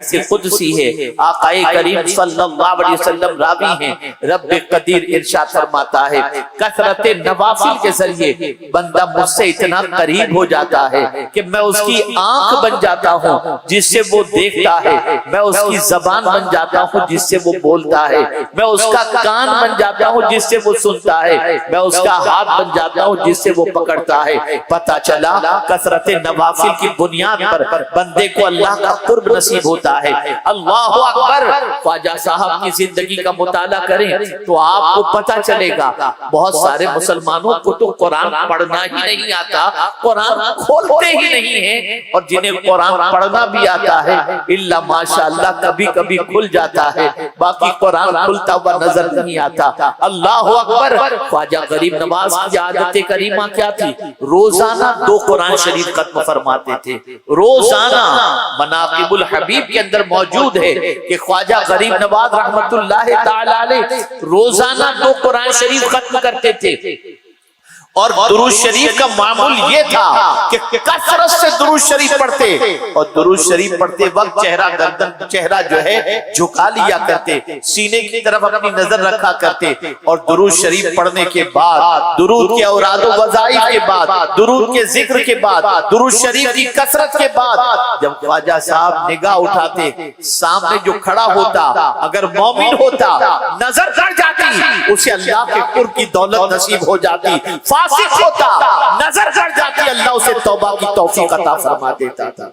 سے قدسی ہے، آقا کریم صلی اللہ علیہ وسلم راوی ہیں، رب قدیر ارشاد فرماتا ہے کثرت نوافل کے ذریعے بندہ مجھ سے اتنا قریب ہو جاتا ہے کہ میں اس کی آنکھ بن جاتا ہوں جس سے وہ دیکھتا ہے، میں اس کی زبان بن جاتا ہوں جس سے وہ بولتا ہے، میں اس کا کان بن جاتا ہوں جس سے وہ سنتا ہے، میں اس کا ہاتھ بن جاتا ہوں جس سے وہ پکڑتا ہے۔ پتہ چلا کثرت نوافل کی بنیاد پر بندے کو اللہ کا قرب نصیب ہوتا ہے۔ اللہ اکبر! خواجہ صاحب کی زندگی کا مطالعہ کریں تو آپ کو پتہ چلے گا بہت سارے مسلمانوں کو تو قرآن پڑھنا ہی نہیں آتا، قرآن کھولتے ہی نہیں ہیں، اور جنہیں قرآن پڑھنا بھی آتا ہے الا ماشاءاللہ کبھی کبھی کھل جاتا ہے، باقی قرآن کھلتا ہوا نظر نہیں آتا۔ اللہ اکبر! خواجہ غریب نواز کی عادت کریمہ کیا تھی؟ روزانہ 2 قرآن شریف ختم فرماتے تھے، روزانہ۔ مناقب الحبیب کے اندر موجود ہے کہ خواجہ غریب نواز رحمت اللہ تعالی علیہ روزانہ 2 قرآن شریف ختم کرتے تھے، اور درود شریف کا معمول یہ تھا کہ کثرت سے درود شریف پڑھتے، اور درود شریف پڑھتے وقت چہرہ جو ہے جھکا لیا کرتے، سینے کی طرف اپنی نظر رکھا کرتے، اور درود شریف پڑھنے کے بعد، درود کے اوراد و وظائف کے بعد، درود کے ذکر کے بعد، درود شریف کی کثرت کے بعد جب خواجہ صاحب نگاہ اٹھاتے، سامنے جو کھڑا ہوتا اگر مومن ہوتا نظر گڑ جاتی، اسے اللہ کے قرب کی دولت نصیب ہو جاتی، فاسق ہوتا نظر گڑ جاتی، اللہ اسے توبہ کی توفیق عطا فرما دیتا تھا۔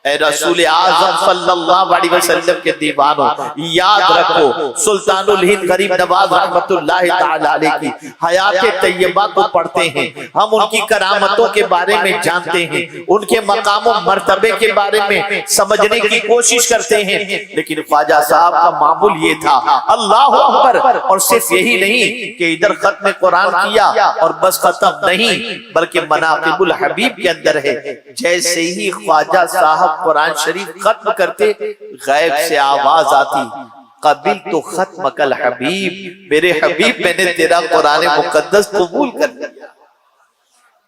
اے رسول اعظم صلی اللہ علیہ وسلم کے دیوانوں، یاد رکھو سلطان الہند غریب نواز رحمت اللہ تعالی علیہ کی حیات طیبہ کو پڑھتے ہیں، ہم ان کی کرامتوں کے بارے میں جانتے ہیں، ان کے مقام و مرتبے کے بارے میں سمجھنے کی کوشش کرتے ہیں، لیکن خواجہ صاحب کا معمول یہ تھا اللہ اکبر! اور صرف یہی نہیں کہ ادھر ختم قرآن کیا اور بس ختم نہیں، بلکہ مناقب الحبیب کے اندر ہے جیسے ہی خواجہ صاحب قرآن شریف ختم کرتے غیب سے آواز آتی، قبل تو ختم کل حبیب، میرے حبیب میں نے تیرا قرآن مقدس قبول کر لیا،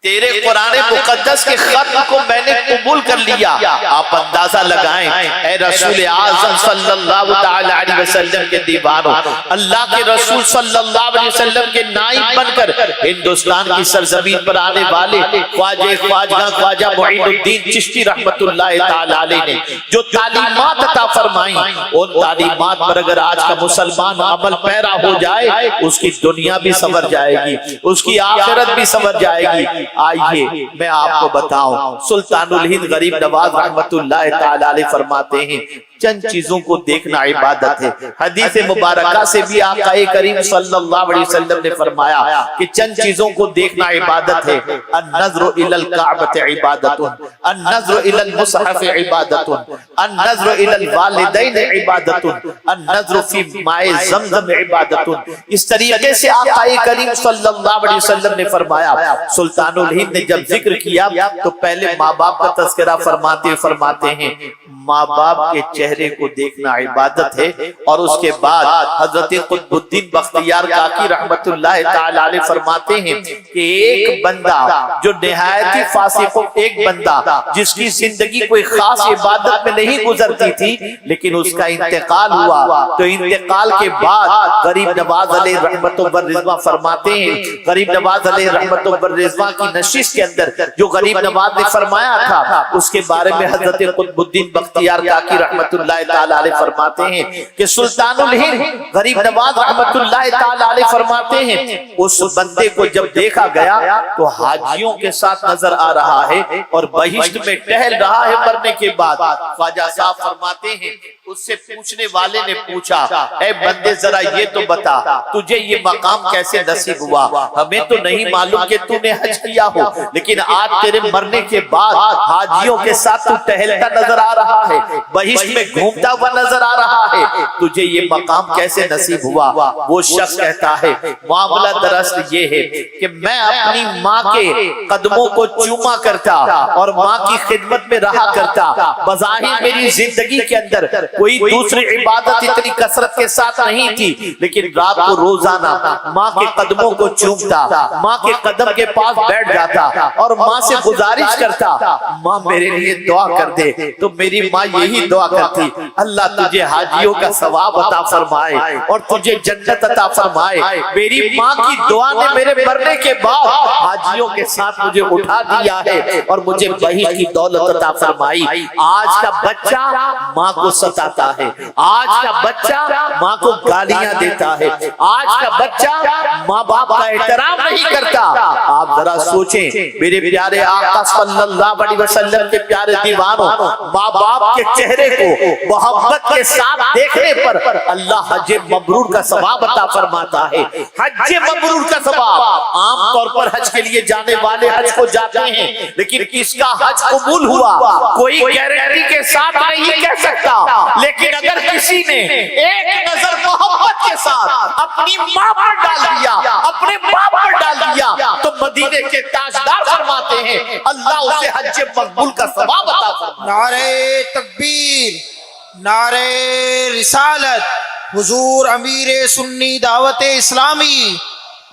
تیرے قرآن مقدس کے ختم کو میں نے قبول کر لیا۔ آپ اندازہ لگائیں اے رسول اعظم صلی اللہ علیہ وسلم کے دیوانوں، اللہ کے رسول صلی اللہ علیہ وسلم کے نائب بن کر ہندوستان کی سرزمین پر آنے والے خواجہ معین الدین چشتی رحمت اللہ تعالی علیہ نے جو تعلیمات عطا فرمائیں، ان تعلیمات پر اگر آج کا مسلمان عمل پیرا ہو جائے، اس کی دنیا بھی سنور جائے گی، اس کی آخرت بھی سنور جائے گی۔ آئیے میں آپ کو بتاؤں، سلطان الہند غریب نواز رحمت اللہ تعالی علیہ فرماتے ہیں چند چیزوں کو دیکھنا عبادت ہے۔ حدیث مبارکہ سے بھی آقا کریم صلی اللہ علیہ وسلم نے فرمایا کہ چند چیزوں کو دیکھنا عبادت ہے۔ النظر الی الکعبۃ عبادت، النظر الی المصحف عبادت، النظر الی الوالدین عبادت، النظر فی ماء زمزم عبادت۔ اس طریقے سے آقا کریم صلی اللہ علیہ وسلم نے فرمایا۔ سلطان الہند نے جب ذکر کیا تو پہلے ماں باپ کا تذکرہ فرماتے ہیں، ماں باپ کے چہرے کو دیکھنا عبادت ہے، اور اس کے بعد حضرت قطب الدین بختیار کاکی رحمت اللہ تعالی علیہ فرماتے ہیں کہ ایک بندہ جو نہایت ہی فاسق ہو، ایک بندہ جس کی زندگی کوئی خاص عبادت میں نہیں گزرتی تھی، لیکن اس کا انتقال ہوا، تو انتقال کے بعد غریب نواز علیہ رحمت و فرماتے ہیں، غریب نواز علیہ رحمت و کی نشست کے اندر جو غریب نواز نے فرمایا تھا، اس کے بارے میں حضرت قطب الدین بختیار کاکی رحمت اللہ تعالی علیہ فرماتے ہیں کہ سلطان الہند غریب نواز رحمت اللہ تعالی علیہ فرماتے ہیں اس بندے کو جب دیکھا گیا تو حاجیوں کے ساتھ نظر آ رہا ہے اور بہشت میں ٹہل رہا ہے مرنے کے بعد۔ خواجہ صاحب فرماتے ہیں اس سے پوچھنے والے نے پوچھا، اے بندے ذرا یہ تو بتا تجھے یہ مقام کیسے نصیب ہوا؟ ہمیں تو نہیں معلوم کہ تو نے حج کیا ہو، لیکن آج تیرے مرنے کے بعد حاجیوں کے ساتھ تو ٹہلتا نظر آ رہا ہے، بہشت میں گھومتا ہوا نظر آ رہا ہے، تجھے یہ مقام کیسے نصیب ہوا؟ وہ شخص کہتا ہے معاملہ دراصل یہ ہے کہ میں اپنی ماں کے قدموں کو چوما کرتا اور ماں کی خدمت میں رہا کرتا، بظاہر میری زندگی کے اندر کوئی دوسری عبادت اتنی کثرت کے ساتھ نہیں تھی، لیکن رات کو روزانہ ماں کے قدموں کو چومتا، ماں کے قدم کے پاس بیٹھ جاتا اور ماں سے گزارش کرتا، ماں میرے لیے دعا کر دے۔ تو میری ماں یہی دعا کرتی، اللہ تجھے حاجیوں کا ثواب عطا فرمائے اور تجھے جنت عطا فرمائے۔ میری ماں کی دعا نے میرے مرنے کے بعد حاجیوں کے ساتھ مجھے اٹھا دیا ہے اور مجھے بہشت کی دولت عطا فرمائی۔ آج کا بچہ ماں کو ستاتا ہے، آج کا بچہ ماں کو گالیاں دیتا ہے، آج کا بچہ ماں باپ کا احترام نہیں کرتا۔ آپ ذرا سوچیں میرے پیارے آقا صلی اللہ علیہ وسلم کے پیارے دیوانوں، ماں باپ کے چہرے کو محبت کے ساتھ دیکھنے پر اللہ حج مبرور کا ثواب عطا فرماتا ہے۔ حج مبرور کا ثواب، عام طور پر حج کے لیے جانے والے حج کو جاتے ہیں، لیکن کس کا حج قبول ہوا کوئی گارنٹی کے ساتھ نہیں کہہ سکتا، لیکن اگر کسی نے ایک نظر محبت کے ساتھ اپنی ماں پر ڈال دیا، اپنے باپ پر ڈال دیا، تو مدینے کے تاجدار فرماتے ہیں اللہ اسے حج مقبول کا ثواب عطا فرماتا ہے۔ نعرہ تکبیر، نعرہ رسالت، حضور امیر سنی دعوت اسلامی۔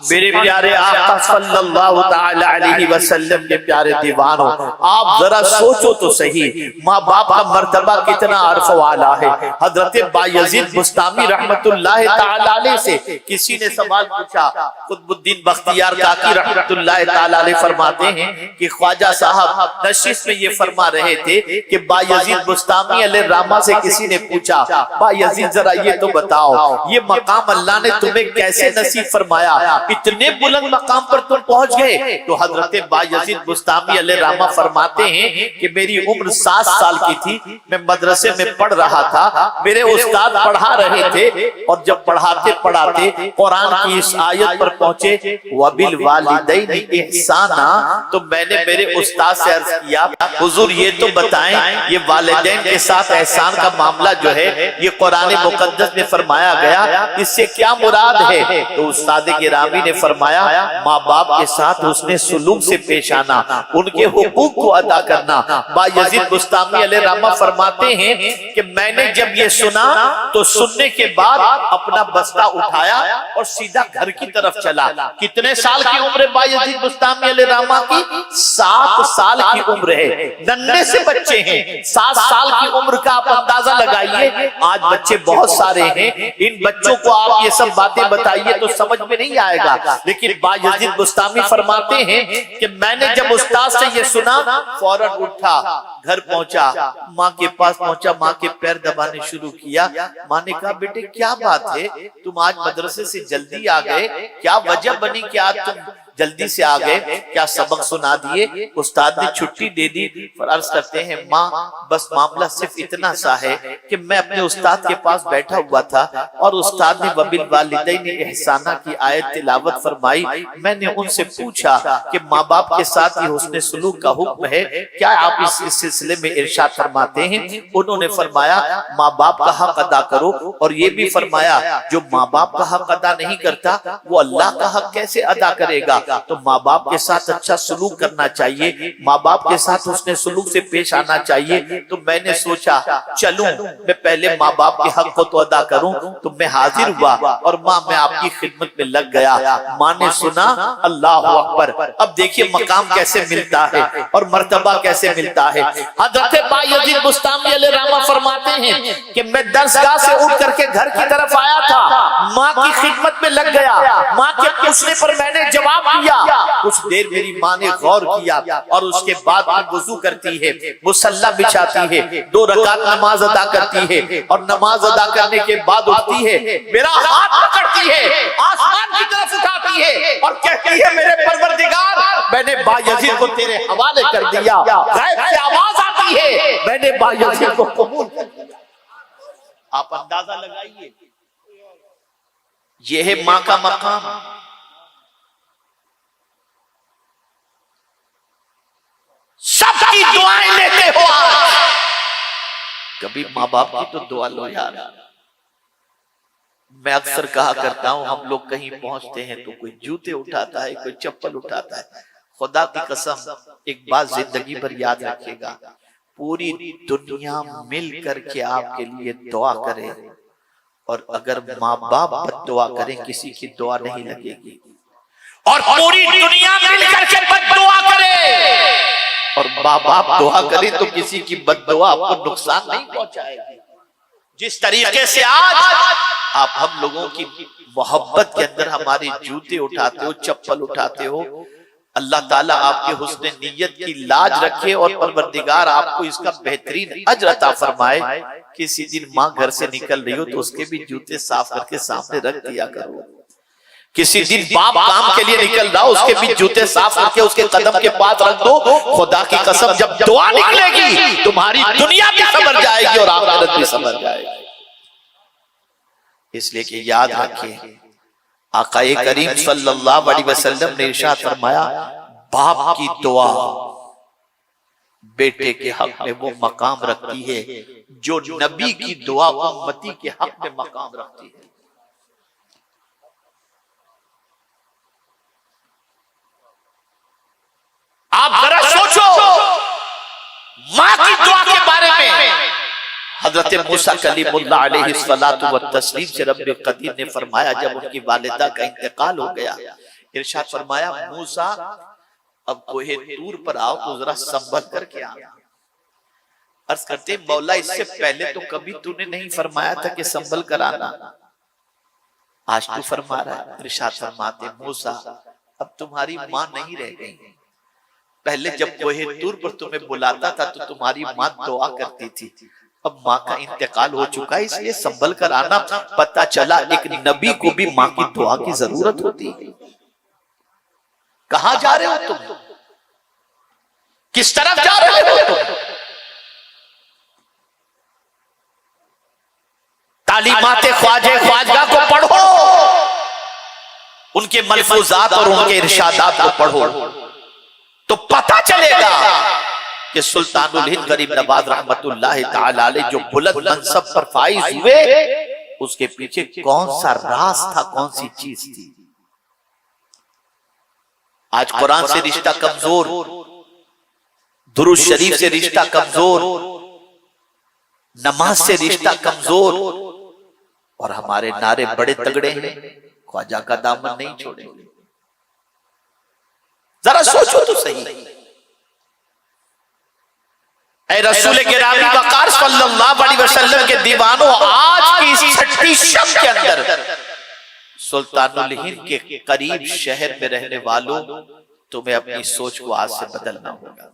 میرے پیارے آقا صلی اللہ تعالی علیہ وسلم کے پیارے دیوانوں، آپ ذرا سوچو تو صحیح، ماں باپ کا مرتبہ کتنا عرف والا ہے۔ حضرت بایزید بستامی رحمت اللہ تعالی علیہ سے کسی نے سوال پوچھا، قطب الدین بختیار کاکی رحمت اللہ تعالی علیہ فرماتے ہیں کہ خواجہ صاحب نشست میں یہ فرما رہے تھے کہ بایزید بستامی علیہ الرحمہ سے کسی نے پوچھا، بایزید ذرا یہ تو بتاؤ یہ مقام اللہ نے تمہیں کیسے نصیب فرمایا، اتنے بلند مقام پر تم پہنچ گئے؟ تو حضرت بایزید بستامی علیہ الرحمہ فرماتے ہیں کہ میری عمر 7 سال کی تھی، میں مدرسے میں پڑھ رہا تھا، میرے استاد پڑھا رہے تھے، اور جب پڑھاتے پڑھاتے قرآن کی اس آیت پر پہنچے وَبِالْوَالِدَيْنِ إِحْسَانًا، تو میں نے میرے استاد سے عرض کیا حضور یہ تو بتائیں یہ والدین کے ساتھ احسان کا معاملہ جو ہے یہ قرآن مقدس میں فرمایا گیا، اس سے کیا مراد ہے؟ تو استاد گرامی نے فرمایا ماں باپ کے ساتھ حسن سلوک سے پیش آنا، ان کے حقوق کو ادا کرنا۔ بایزید بستامی علیہ الرحمہ فرماتے ہیں کہ میں نے جب یہ سنا تو سننے کے بعد اپنا بستہ اٹھایا اور سیدھا گھر کی طرف چلا۔ کتنے سال کی عمر بایزید بستامی علیہ الرحمہ کی؟ 7 سال کی عمر ہے، ننھے سے بچے ہیں۔ 7 سال کی عمر کا آپ اندازہ لگائیے، آج بچے بہت سارے ہیں، ان بچوں کو آپ یہ سب باتیں بتائیے تو سمجھ میں نہیں آئے گا، لیکن بایزید بستامی فرماتے ہیں کہ میں نے جب استاد سے یہ سنا فوراً اٹھا، گھر پہنچا، ماں کے پاس پہنچا، ماں کے پیر دبانے شروع کیا۔ ماں نے کہا بیٹے کیا بات ہے، تم آج مدرسے سے جلدی آ گئے، کیا وجہ بنی کہ آج تم جلدی سے آ گئے، کیا سبق سنا دیے؟ استاد نے چھٹی دے دی۔ عرض کرتے ہیں ماں بس معاملہ صرف اتنا سا ہے کہ میں اپنے استاد کے پاس بیٹھا ہوا تھا اور استاد نے وَبِالْوَالِدَيْنِ إِحْسَانًا کی آیت تلاوت فرمائی، میں نے ان سے پوچھا کہ ماں باپ کے ساتھ یہ حسن سلوک کا حکم ہے، کیا آپ اس سلسلے میں ارشاد فرماتے ہیں؟ انہوں نے فرمایا ماں باپ کا حق ادا کرو، اور یہ بھی فرمایا جو ماں باپ کا حق ادا نہیں کرتا وہ اللہ کا حق کیسے ادا کرے گا؟ تو ماں باپ کے ساتھ اچھا سلوک کرنا چاہیے، ماں باپ کے ساتھ حسن سلوک سے پیش آنا چاہیے۔ تو میں نے سوچا چلوں میں پہلے ماں باپ کے حق کو تو ادا کروں، تو میں حاضر ہوا اور ماں میں آپ کی خدمت میں لگ گیا۔ ماں نے سنا، اللہ اکبر۔ اب دیکھیے مقام کیسے ملتا ہے اور مرتبہ کیسے ملتا ہے۔ حضرت بایزید بستامی علیہ الرحمہ فرماتے ہیں کہ میں درسگاہ سے اٹھ کر کے گھر کی طرف آیا تھا، ماں کی خدمت میں لگ گیا، ماں کے پوچھنے پر میں نے جواب دیا۔ کچھ دیر میری ماں نے غور کیا اور اس کے بعد وضو کرتی ہے، مصلی بچھاتی ہے، 2 رکعت نماز ادا کرتی ہے، اور نماز ادا کرنے کے بعد اٹھتی ہے، میرا ہاتھ پکڑتی ہے، آسمان کی طرف اٹھاتی ہے اور کہتی ہے میرے پروردگار میں نے بایزید کو تیرے حوالے کر دیا۔ غیب سے آواز آتی ہے میں نے بایزید کو قبول کر دیا۔ آپ اندازہ لگائیے، یہ ہے ماں کا مقام۔ سب کی دعائیں لیتے ہو آج، کبھی ماں باپ کی تو دعا لو یار۔ میں اکثر کہا کرتا ہوں ہم لوگ کہیں پہنچتے ہیں تو کوئی جوتے اٹھاتا ہے، کوئی چپل اٹھاتا ہے۔ خدا کی قسم ایک بات زندگی پر یاد رکھیے گا، پوری دنیا مل کر کے آپ کے لیے دعا کرے، اور اگر ماں باپ بد دعا کریں کسی کی دعا نہیں لگے گی، اور پوری دنیا مل کر کے بد دعا کرے اور ماں باپ دعا کریں تو کسی کی بد دعا آپ کو نقصان نہیں پہنچائے گی. جس طریقے سے آج آپ ہم لوگوں کی محبت کے اندر ہمارے جوتے اٹھاتے ہو، چپل اٹھاتے ہو، اللہ تعالیٰ آپ کے حسن نیت کی لاج رکھے اور پروردگار آپ کو اس کا بہترین اجر عطا فرمائے. کسی دن ماں گھر سے نکل رہی ہو تو اس کے بھی جوتے صاف کر کے سامنے رکھ دیا کرو. کسی دن باپ کام کے لیے نکل رہا ہو، اس کے بھی جوتے صاف کر کے اس کے قدم کے پاس رکھ دو. خدا کی قسم جب دعا نکلے گی تمہاری دنیا بھی سنور جائے گی اور آخرت بھی سنور جائے گی. اس لیے کہ یاد رکھیں آقا کریم صلی اللہ علیہ وسلم نے ارشاد فرمایا باپ کی دعا بیٹے کے حق میں وہ مقام رکھتی ہے جو نبی کی دعا امتی کے حق میں مقام رکھتی ہے. آپ ذرا سوچو ماں کی دعا کے بارے میں. حضرت موسیٰ کلیم اللہ علیہ الصلوۃ والتسلیم سے رب قدیر نے فرمایا جب ان کی والدہ کا انتقال ہو گیا، ارشاد فرمایا موسیٰ اب کوہ طور پر آؤ تو ذرا سنبھل کر کے آنا. عرض کرتے مولا اس سے پہلے تو کبھی تو نے نہیں فرمایا تھا کہ سنبھل کر آنا، آج تو فرما رہا ہے. ارشاد فرماتے موسیٰ اب تمہاری ماں نہیں رہ گئی. پہلے جب کوہ طور پر تمہیں بلاتا تھا تو تمہاری ماں دعا کرتی تھی، اب ماں کا انتقال ہو چکا ہے اس لیے سنبھل کر آنا. پتہ چلا ایک نبی کو بھی ماں کی دعا کی ضرورت ہوتی ہے. کہاں جا رہے ہو تم؟ کس طرف جا رہے ہو تم؟ تعلیمات خواجہ خواجہ کو پڑھو، ان کے ملفوظات اور ان کے ارشادات کو پڑھو تو پتہ چلے گا کہ سلطان الہند غریب نواز رحمت اللہ تعالی علیہ جو بلند منصب پر فائز ہوئے اس کے پیچھے کون سا راز تھا، کون سی چیز تھی. آج قرآن سے رشتہ کمزور، درود شریف سے رشتہ کمزور، نماز سے رشتہ کمزور، اور ہمارے نعرے بڑے تگڑے ہیں خواجہ کا دامن نہیں چھوڑیں گے. ذرا سوچو تو صحیح. اے رسول گرامی وقار صلی اللہ علیہ وسلم کے دیوانوں، آج کی اس چھٹی شب کے اندر سلطان الہند کے قریب شہر میں رہنے والوں تمہیں اپنی سوچ کو آج سے بدلنا ہوگا.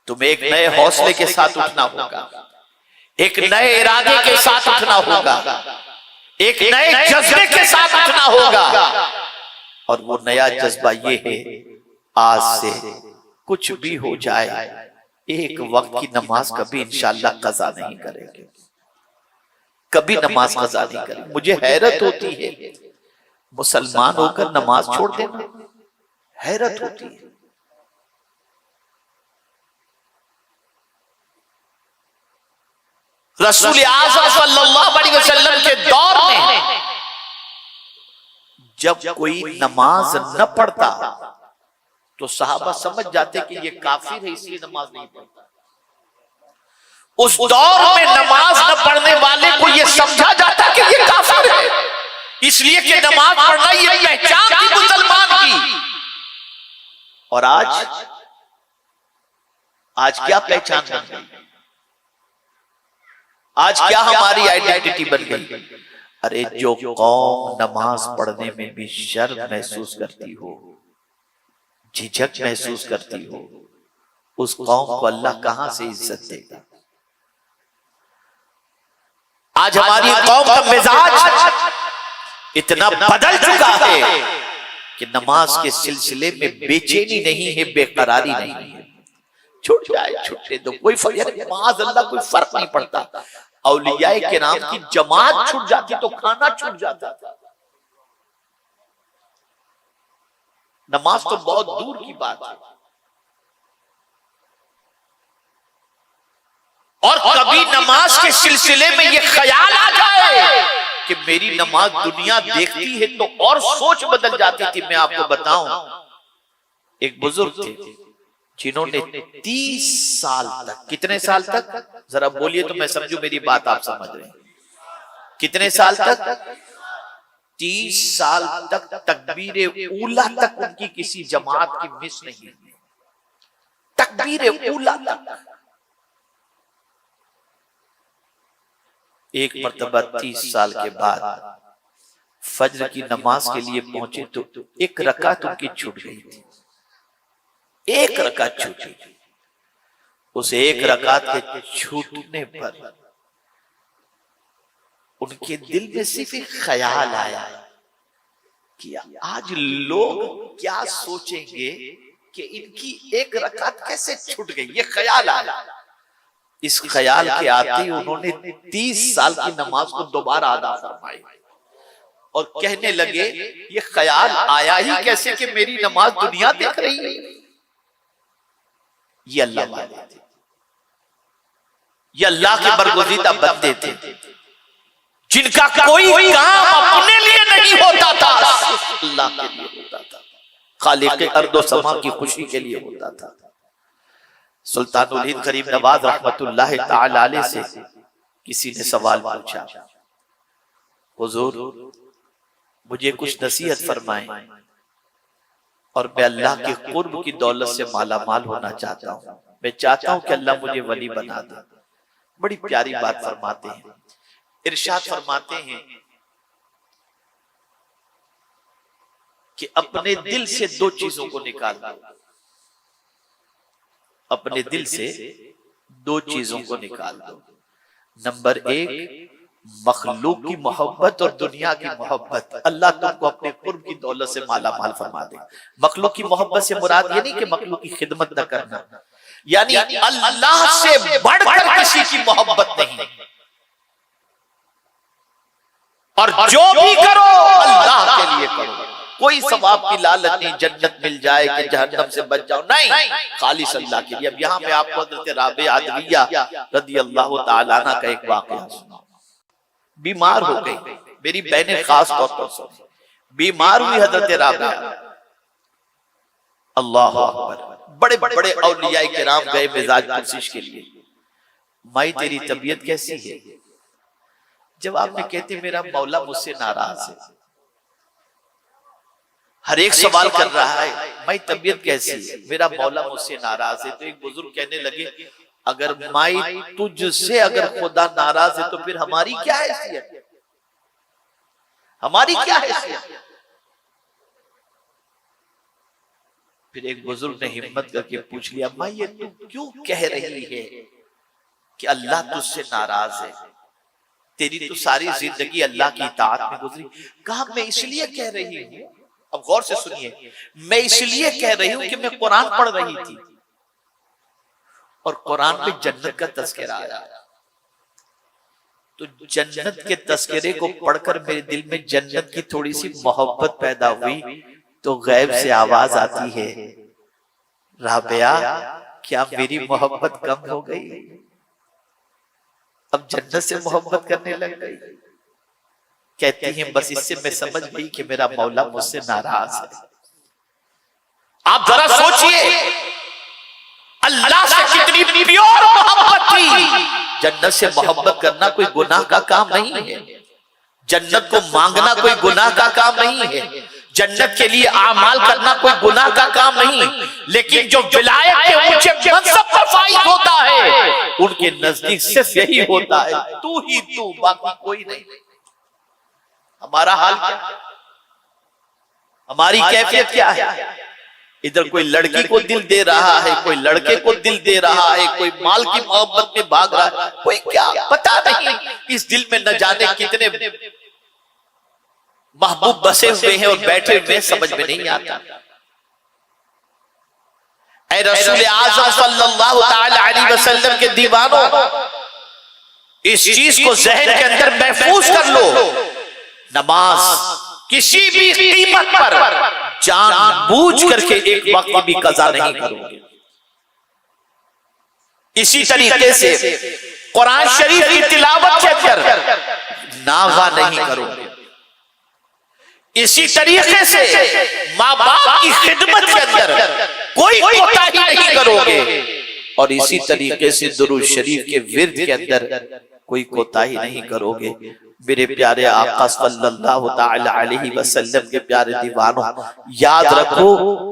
تمہیں ایک نئے حوصلے کے ساتھ اٹھنا ہوگا، ایک نئے ارادے کے ساتھ اٹھنا ہوگا، ایک نئے جذبے کے ساتھ اٹھنا ہوگا. اور وہ نیا جذبہ یہ ہے آج سے کچھ بھی ہو جائے ایک وقت کی نماز کبھی انشاءاللہ قضا نہیں کریں گے، کبھی نماز قضا نہیں کریں. مجھے حیرت ہوتی ہے مسلمان ہو کر نماز چھوڑ دینا، حیرت ہوتی ہے. رسول اعظم صلی اللہ علیہ وسلم کے دور میں جب کوئی نماز نہ پڑھتا تو صحابہ سمجھ جاتے کہ یہ کافر ہے اس لیے نماز نہیں پڑھتا. اس دور میں نماز نہ پڑھنے والے کو یہ سمجھا جاتا کہ یہ کافر ہے اس لیے کہ نماز پڑھنا یہ پہچان تھی مسلمان کی. اور آج کیا پہچان بن گئی؟ آج کیا ہماری آئیڈینٹی بن گئی؟ ارے جو قوم نماز پڑھنے میں بھی شرم محسوس کرتی ہو، جھجک محسوس کرتی ہو، اس قوم کو اللہ کہاں سے عزت دے گا؟ آج ہماری قوم کا مزاج اتنا بدل چکا ہے کہ نماز کے سلسلے میں بے چینی نہیں ہے، بے قراری نہیں ہے. چھوٹ جائے چھوٹے دو، کوئی معاذ اللہ کوئی فرق نہیں پڑتا. اولیاء کرام کی جماعت چھوٹ جاتی تو کھانا چھوٹ جاتا. نماز تو بہت دور کی بات ہے. اور کبھی نماز کے سلسلے میں یہ خیال آ جائے کہ میری نماز دنیا دیکھتی ہے تو اور سوچ بدل جاتی تھی. میں آپ کو بتاؤں ایک بزرگ تھے جنہوں نے 30 سال تک، کتنے سال تک ذرا بولیے تو میں سمجھوں میری بات آپ سمجھ رہے ہیں. کتنے سال تک؟ 30 سال تک تکبیر اولا تک ان کی کسی جماعت کی مس نہیں. تکبیر اولا تک. ایک مرتبہ 30 سال کے بعد فجر کی نماز کے لیے پہنچے تو ایک رکعت ان کی چھوٹ گئی تھی. ایک رکعت چھوٹی. اس ایک رکعت کے چھوٹنے پر ان کے دل میں صرف ایک خیال آیا کہ آج لوگ کیا سوچیں گے کہ ان کی ایک رکعت کیسے چھوٹ گئی. یہ خیال آیا. اس خیال کے آتے ہی انہوں نے 30 سال کی نماز کو دوبارہ ادا فرمائی اور کہنے لگے یہ خیال آیا ہی کیسے کہ میری نماز دنیا دیکھ رہی ہے. یہ اللہ والے تھے, یہ اللہ کے برگزیدہ بندے تھے جن کا کوئی کام اپنے لیے نہیں ہوتا تھا, اللہ کے لیے ہوتا تھا, خالق ارض و سما کی خوشی کے لیے ہوتا تھا. سلطان الہند کریم نواز رحمت اللہ تعالی علیہ سے کسی نے سوال پوچھا, حضور مجھے کچھ نصیحت فرمائیں اور میں اللہ کے قرب کی دولت سے مالا مال ہونا چاہتا ہوں, میں چاہتا ہوں کہ اللہ مجھے ولی بنا دے. بڑی پیاری بات فرماتے ہیں, ارشاد فرماتے ہیں کہ اپنے دل سے 2 چیزوں کو نکال دو. اپنے دل سے 2 چیزوں کو نکال دو. نمبر 1 مخلوق کی محبت اور دنیا کی محبت. اللہ تم کو اپنے قرب کی دولت سے مالا مال فرما دے. مخلوق کی محبت سے مراد یہ نہیں کہ مخلوق کی خدمت نہ کرنا, یعنی اللہ سے بڑھ کر کسی کی محبت نہیں, اور جو بھی کرو اللہ کے لیے کرو. کوئی ثواب کی لالچ نہیں, جنت مل جائے کہ جہنم سے بچ جاؤ, نہیں, خالص اللہ کے لیے. اب یہاں میں آپ کو حضرت رابعہ عدویہ رضی اللہ تعالیٰ عنہ کا ایک واقعہ سنا. بیمار ہو گئی, میری بہنیں خاص طور پر سنیں, بیمار ہوئی حضرت رابعہ. اللہ اکبر, بڑے بڑے اولیاء کرام گئے مزاج پرسش کے لیے, مائی تیری طبیعت کیسی ہے؟ جواب میں کہتے میرا مولا مجھ سے ناراض ہے. ہر ایک سوال کر رہا ہے مائی طبیعت کیسی ہے, میرا مولا مجھ سے ناراض ہے. تو ایک بزرگ کہنے لگے اگر مائی تجھ سے اگر خدا ناراض ہے تو پھر ہماری کیا حیثیت, ہماری کیا حیثیت. پھر ایک بزرگ نے ہمت کر کے پوچھ لیا مائی یہ تو کیوں کہہ رہی ہے کہ اللہ تجھ سے ناراض ہے, تیری تو ساری زندگی اللہ کی اطاعت میں گزری. کہا میں اس لیے کہہ رہی ہوں, اب غور سے سنیے, میں اس لیے کہہ رہی ہوں کہ میں قرآن پڑھ رہی تھی اور قرآن میں جنت کا تذکرہ آیا, تو جنت کے تذکرے کو پڑھ کر میرے دل میں جنت کی تھوڑی سی محبت پیدا ہوئی. تو غیب سے آواز آتی ہے رابعہ کیا میری محبت کم ہو گئی, اب جنت سے محبت کرنے لگ گئی. کہتی ہیں بس اس سے میں سمجھ گئی کہ میرا مولا مجھ سے ناراض ہے. آپ ذرا سوچئے اللہ سے کتنی پیور محبت تھی. جنت سے محبت کرنا کوئی گناہ کا کام نہیں ہے, جنت کو مانگنا کوئی گناہ کا کام نہیں ہے, جنت کے لیے اعمال کرنا کوئی گناہ کا کام نہیں, لیکن جو ولایت کے اونچے منصب پر فائز ہوتا ہے ان کے نزدیک صرف یہی ہوتا ہے تو ہی تو, باقی کوئی نہیں. ہمارا حال کیا, ہماری کیفیت کیا ہے؟ ادھر کوئی لڑکی کو دل دے رہا ہے, کوئی لڑکے کو دل دے رہا ہے, کوئی مال کی محبت میں بھاگ رہا ہے, کوئی کیا پتا نہیں اس دل میں نہ جانے کتنے محبوب بسے ہوئے ہیں اور بیٹھے ہوئے, سمجھ میں نہیں آتا. اے رسول اعظم صلی اللہ تعالی علیہ وسلم کے دیوانوں, اس چیز کو ذہن کے اندر محفوظ کر لو, نماز کسی بھی قیمت پر جان بوجھ کر کے ایک وقت بھی قضا نہیں کرو گے. اسی طریقے سے قرآن شریف کی تلاوت کے اندر ناغہ نہیں کرو گے. اسی طریقے سے ماں باپ کی خدمت کے اندر کوئی کوتاہی نہیں کرو گے, اور اسی طریقے سے درود شریف کے ورد کے اندر کوئی کوتاہی نہیں کرو گے. میرے پیارے آقا صلی اللہ تعالی علیہ وسلم کے پیارے دیوانوں، یاد رکھو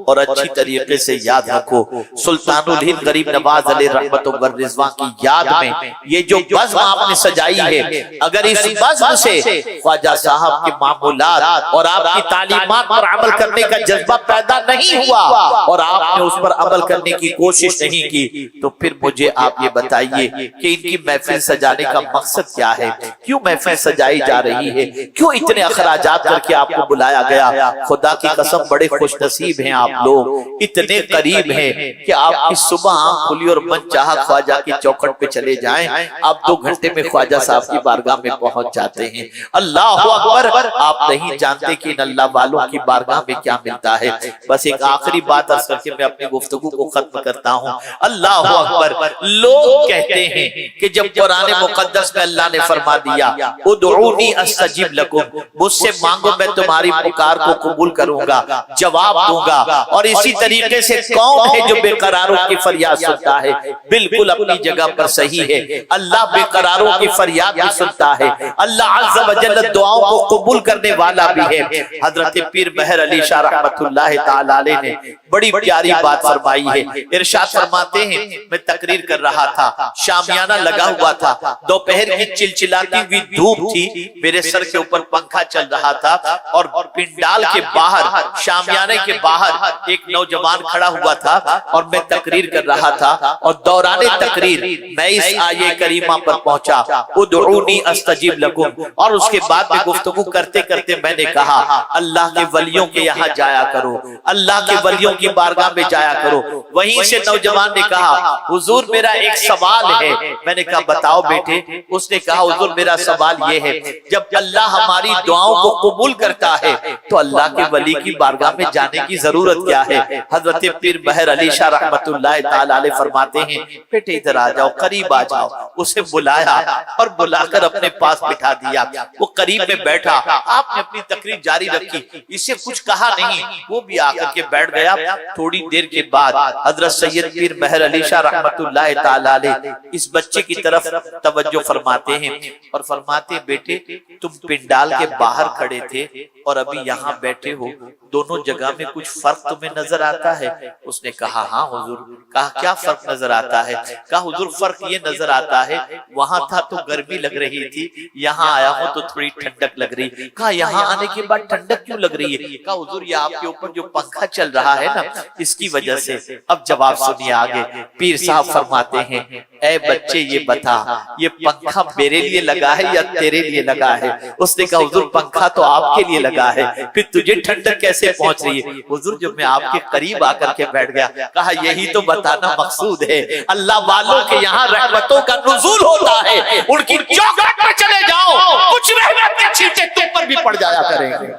اور اچھی طریقے سے یاد رکھو، سلطان الہند غریب نواز علیہ رحمت و رضوان کی یاد میں یہ جو بزم آپ نے سجائی ہے، اگر اس بزم سے خواجہ صاحب کے معمولات اور آپ کی تعلیمات پر عمل کرنے کا جذبہ پیدا نہیں ہوا اور آپ نے اس پر عمل کرنے کی کوشش نہیں کی، تو پھر مجھے آپ یہ بتائیے کہ ان کی محفل سجانے کا مقصد کیا ہے؟ کیوں محفل سجائی جا رہی ہے؟ کیوں اتنے اخراجات کر کے آپ کو بلایا گیا؟ خدا کی قسم بڑے خوش نصیب ہیں آپ لوگ، اتنے قریب ہیں کہ آپ کی صبح آنکھ کھلی اور من چاہا خواجہ کی چوکھٹ پہ چلے جائیں، آپ 2 گھنٹے میں خواجہ صاحب کی بارگاہ میں پہنچ جاتے ہیں۔ اللہ اکبر! آپ نہیں جانتے کہ ان اللہ والوں کی بارگاہ میں کیا ملتا ہے۔ بس ایک آخری بات عرض کر کے میں اپنی گفتگو کو ختم کرتا ہوں۔ اللہ اکبر! لوگ کہتے ہیں کہ جب قرآن مقدس میں اللہ نے فرما دیا ادعونی استجب لکم، مجھ سے مانگو میں تمہاری پکار کو قبول کروں گا، جواب دوں گا، اور اسی طریقے سے کون ہے جو بے قراروں کی فریاد سنتا ہے؟ بالکل اپنی جگہ پر صحیح ہے، اللہ بے قراروں کی فریاد بھی سنتا ہے، اللہ عز و جل دعاؤں کو قبول کرنے والا بھی ہے۔ حضرت پیر مہر علی شاہ رحمت اللہ تعالی علیہ نے بڑی پیاری بات فرمائی ہے۔ ارشاد فرماتے ہیں، میں تقریر کر رہا تھا، شامیانہ لگا ہوا تھا، دوپہر کی چلچلاتی ہوئی دھوپ تھی، میرے سر کے اوپر پنکھا چل رہا تھا اور پنڈال کے باہر، شامیانے کے باہر ایک نوجوان کھڑا ہوا تھا اور میں تقریر کر رہا تھا، اور دوران تقریر میں اس آیے کریمہ پر پہنچا ادعونی استجب لکم، اور اس کے بعد میں گفتگو کرتے کرتے میں نے کہا اللہ کے ولیوں کے یہاں جایا کرو، اللہ کے ولیوں کی بارگاہ میں جایا کرو۔ وہیں سے نوجوان نے کہا حضور میرا ایک سوال ہے۔ میں نے کہا بتاؤ بیٹے۔ اس نے کہا حضور میرا سوال یہ ہے، جب اللہ ہماری دعاؤں کو قبول کرتا ہے تو اللہ کے ولی کی بارگاہ میں جانے کی ضرورت کیا ہے؟ حضرت پیر مہر علی شاہ رحمت اللہ تعالی علیہ فرماتے ہیں بیٹے ادھر آ جاؤ، قریب آ جاؤ۔ اسے بلایا اور بلا کر اپنے پاس بٹھا دیا، وہ قریب میں بیٹھا، آپ نے اپنی تقریر جاری رکھی، اسے کچھ کہا نہیں، وہ بھی آ کر کے بیٹھ گیا۔ تھوڑی دیر کے بعد حضرت سید پیر مہر علی شاہ رحمت اللہ تعالی علیہ اس بچے کی طرف توجہ فرماتے ہیں اور فرماتے بیٹے تم پنڈال کے باہر کھڑے تھے اور ابھی یہاں بیٹھے ہو، دونوں جگہ میں کچھ فرق تمہیں نظر آتا ہے؟ اس نے کہا ہاں حضور۔ کہا کیا فرق نظر آتا ہے؟ کہا حضور فرق یہ نظر آتا ہے وہاں تھا تو گرمی لگ رہی تھی، یہاں آیا ہوں تو تھوڑی ٹھنڈک لگ رہی۔ کہا یہاں آنے کے بعد ٹھنڈک کیوں لگ رہی ہے؟ کہا حضور یہ آپ کے اوپر جو پنکھا چل رہا ہے نا اس کی وجہ سے۔ اب جواب سنیے آگے، پیر صاحب فرماتے ہیں اے بچے یہ بتا یہ پنکھا میرے لیے لگا ہے یا تیرے لیے لگا ہے؟ اس نے کہا حضور پنکھا تو آپ کے لیے لگا ہے، پھر تجھے ٹھنڈک کیسے پہنچ رہی ہے؟ حضور جب میں آپ کے قریب آ کر کے بیٹھ گیا، کہا یہی تو بتانا مقصود ہے، اللہ والوں کے یہاں رحمتوں کا نزول ہوتا ہے، ان کی چوکھٹ پہ چلے جاؤ، کچھ رحمت کے چھینٹے تم پر بھی پڑ جایا کریں گے۔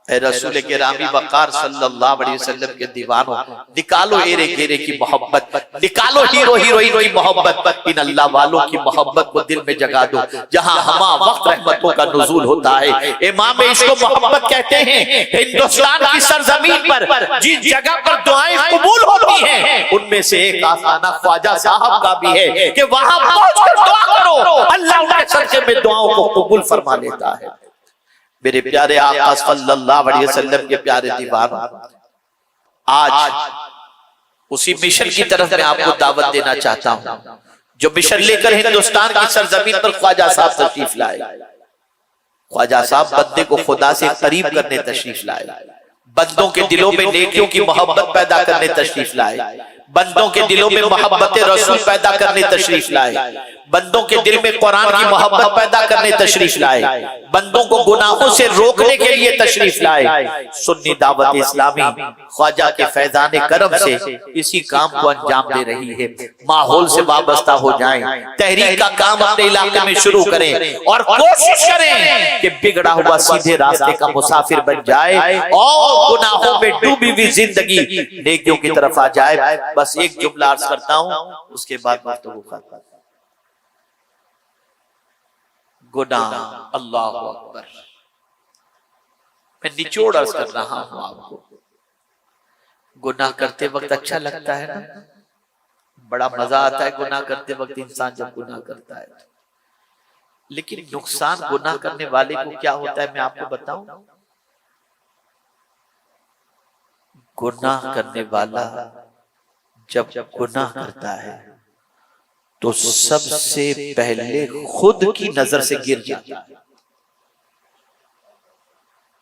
اے رسول گرامی وقار صلی اللہ علیہ وسلم کے دیوانوں، نکالو ایرے گیرے کی محبت، نکالو ہیرو ہیروئن کی محبت، ان اللہ والوں کی محبت کو دل میں جگا دو جہاں ہما وقت رحمتوں کا نزول ہوتا ہے۔ امام عشق و محبت کہتے ہیں ہندوستان کی سرزمین پر جس جگہ پر دعائیں قبول ہوتی ہیں ان میں سے ایک آسانہ خواجہ صاحب کا بھی ہے کہ وہاں پہنچ کر دعا کرو، اللہ ان کے صدقے میں دعاؤں کو قبول فرما لیتا ہے۔ میرے پیارے آقا صلی اللہ علیہ وسلم کے پیارے دیوانوں، آج اسی مشن کی طرف میں آپ کو دعوت دینا چاہتا ہوں جو مشن لے کر ہندوستان کی سرزمین پر خواجہ صاحب تشریف لائے۔ خواجہ صاحب بندے کو خدا سے قریب کرنے تشریف لائے، بندوں کے دلوں میں نیکیوں کی محبت پیدا کرنے تشریف لائے، بندوں کے دلوں میں محبت رسول پیدا کرنے تشریف لائے، بندوں کے دل میں قرآن کی محبت پیدا کرنے تشریف لائے، بندوں کو گناہوں سے روکنے کے لیے تشریف لائے۔ سنی دعوت اسلامی خواجہ کے فیضان کرم سے اسی کام کو انجام دے رہی ہے۔ ماحول سے وابستہ ہو جائیں، تحریک کا کام اپنے علاقے میں شروع کریں اور کوشش کریں کہ بگڑا ہوا سیدھے راستے کا مسافر بن جائے اور گناہوں میں ڈوبی ہوئی زندگی نیکیوں کی طرف آ جائے۔ بس ایک جملہ عرض کرتا ہوں اس کے بعد گفتگو ختم۔ گناہ، اللہ اکبر، میں نچوڑ عرض کر رہا ہوں آپ کو، گناہ کرتے وقت اچھا لگتا ہے نا، بڑا مزہ آتا ہے گناہ کرتے وقت، انسان جب گناہ کرتا ہے لیکن نقصان گناہ کرنے والے کو کیا ہوتا ہے میں آپ کو بتاؤں؟ گناہ کرنے والا جب گناہ کرتا ہے تو سب سے پہلے خود کی نظر سے گر جاتا ہے،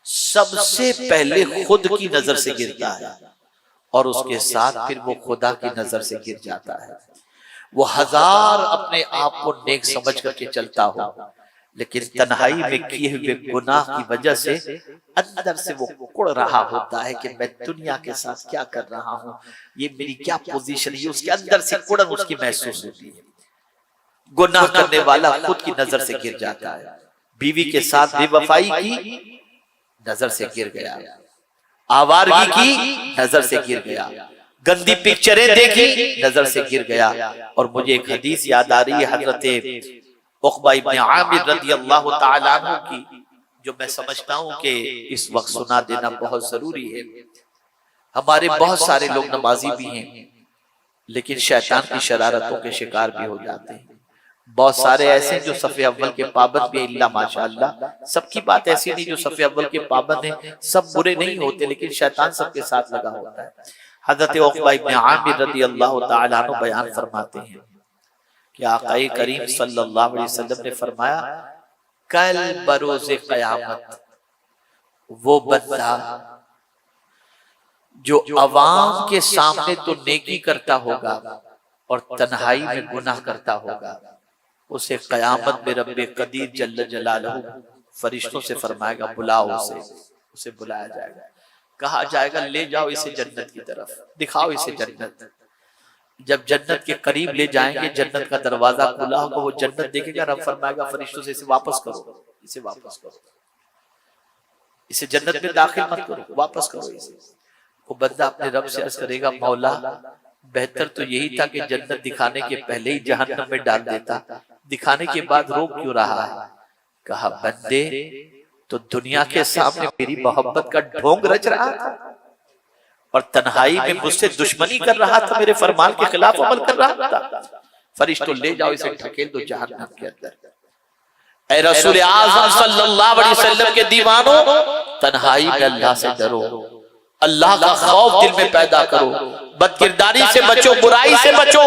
سب سے پہلے خود کی نظر سے گرتا ہے، اور اس کے ساتھ پھر وہ خدا کی نظر سے گر جاتا ہے۔ وہ ہزار اپنے آپ کو نیک سمجھ کر کے چلتا ہو، لیکن تنہائی میں کیے ہوئے گناہ کی وجہ سے اندر سے وہ کڑ رہا ہوتا ہے کہ میں دنیا کے ساتھ کیا کر رہا ہوں، یہ میری کیا پوزیشن ہے، اس کے اندر سے کڑن اس کی محسوس ہوتی ہے۔ گناہ کرنے والا خود کی نظر سے گر جاتا ہے، بیوی کے ساتھ بے وفائی کی نظر سے گر گیا، آوارگی کی نظر سے گر گیا، گندی پکچریں دیکھی نظر سے گر گیا۔ اور مجھے ایک حدیث یاد آ رہی ہے حضرت عقبہ ابن عامر رضی اللہ تعالیٰ عنہ کی، جو میں سمجھتا ہوں کہ اس وقت سنا دینا بہت ضروری ہے۔ ہمارے بہت سارے لوگ نمازی بھی ہیں لیکن شیطان کی شرارتوں کے شکار بھی ہو جاتے ہیں۔ بہت سارے ایسے جو صف اول کے پابند بھی اللہ ماشاءاللہ، سب کی بات ایسی نہیں جو صف اول کے پابند ہیں سب برے نہیں ہوتے، لیکن شیطان سب کے ساتھ لگا ہوتا ہے۔ حضرت عقبہ ابن عامر رضی اللہ تعالیٰ عنہ بیان فرماتے ہیں کہ آقا کریم صلی اللہ علیہ وسلم نے فرمایا کل بروز قیامت وہ بندہ جو عوام کے سامنے تو نیکی کرتا ہوگا اور تنہائی میں گناہ کرتا ہوگا، اسے قیامت میں رب قدیر جل جلالہ فرشتوں سے فرمائے گا بلاؤ اسے بلایا جائے گا، کہا جائے گا لے جاؤ اسے جنت کی طرف، دکھاؤ اسے جنت۔ جب جنت کے قریب لے جائیں گے، جنت کا دروازہ کھلا ہوگا، وہ جنت دیکھے گا، رب فرمائے گا فرشتوں سے اسے واپس کرو، اسے واپس کرو، اسے جنت میں داخل مت کرو، واپس کرو اسے۔ وہ بندہ اپنے رب سے عرض کرے گا مولا بہتر تو یہی تھا کہ جنت دکھانے کے پہلے ہی جہنم میں ڈال دیتا، دکھانے کے بعد روک کیوں رہا ہے؟ کہا بندے تو دنیا کے سامنے میری محبت کا ڈھونگ رچ رہا تھا اور تنہائی میں مجھ سے دشمنی کر رہا تھا، میرے فرمان کے خلاف عمل کر رہا تھا، فرشتوں لے جاؤ اسے ڈھکیل دو جہنم کے اندر۔ اے رسول اعظم صلی اللہ علیہ وسلم کے دیوانوں، تنہائی میں اللہ سے ڈرو، اللہ کا خوف دل میں پیدا کرو، بد کرداری سے بچو، برائی سے بچو۔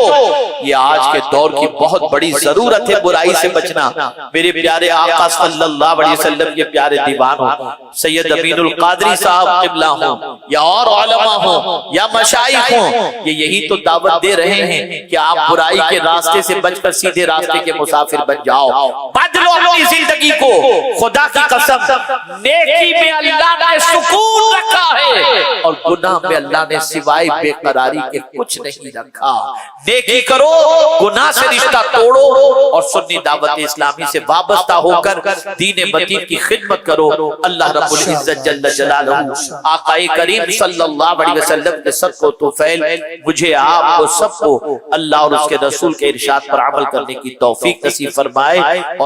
یہ آج کے دور کی بہت بڑی ضرورت ہے، برائی سے بچنا۔ میرے پیارے آقا صلی اللہ علیہ وسلم کے پیارے دیوانوں، سید امین القادری صاحب قبلہ ہوں یا اور علماء ہوں یا مشائخ ہوں، یہ یہی تو دعوت دے رہے ہیں کہ آپ برائی کے راستے سے بچ کر سیدھے راستے کے مسافر بن جاؤ، بدلو اپنی زندگی کو۔ خدا کی قسم نیکی میں اللہ نے سکون رکھا ہے اور گناہ میں اللہ نے سوائے بے قراری کے کچھ نہیں رکھا۔ نیکی کرو، گناہ سے رشتہ توڑو اور سنی دعوت اسلامی سے وابستہ ہو کر دین متین کی خدمت کرو۔ اللہ رب العزت جل جلالہ آقا کریم صلی اللہ علیہ وسلم کے صدق و طفیل مجھے آپ کو سب کو اللہ اور اس کے رسول کے ارشاد پر عمل کرنے کی توفیق نصیب فرمائے اور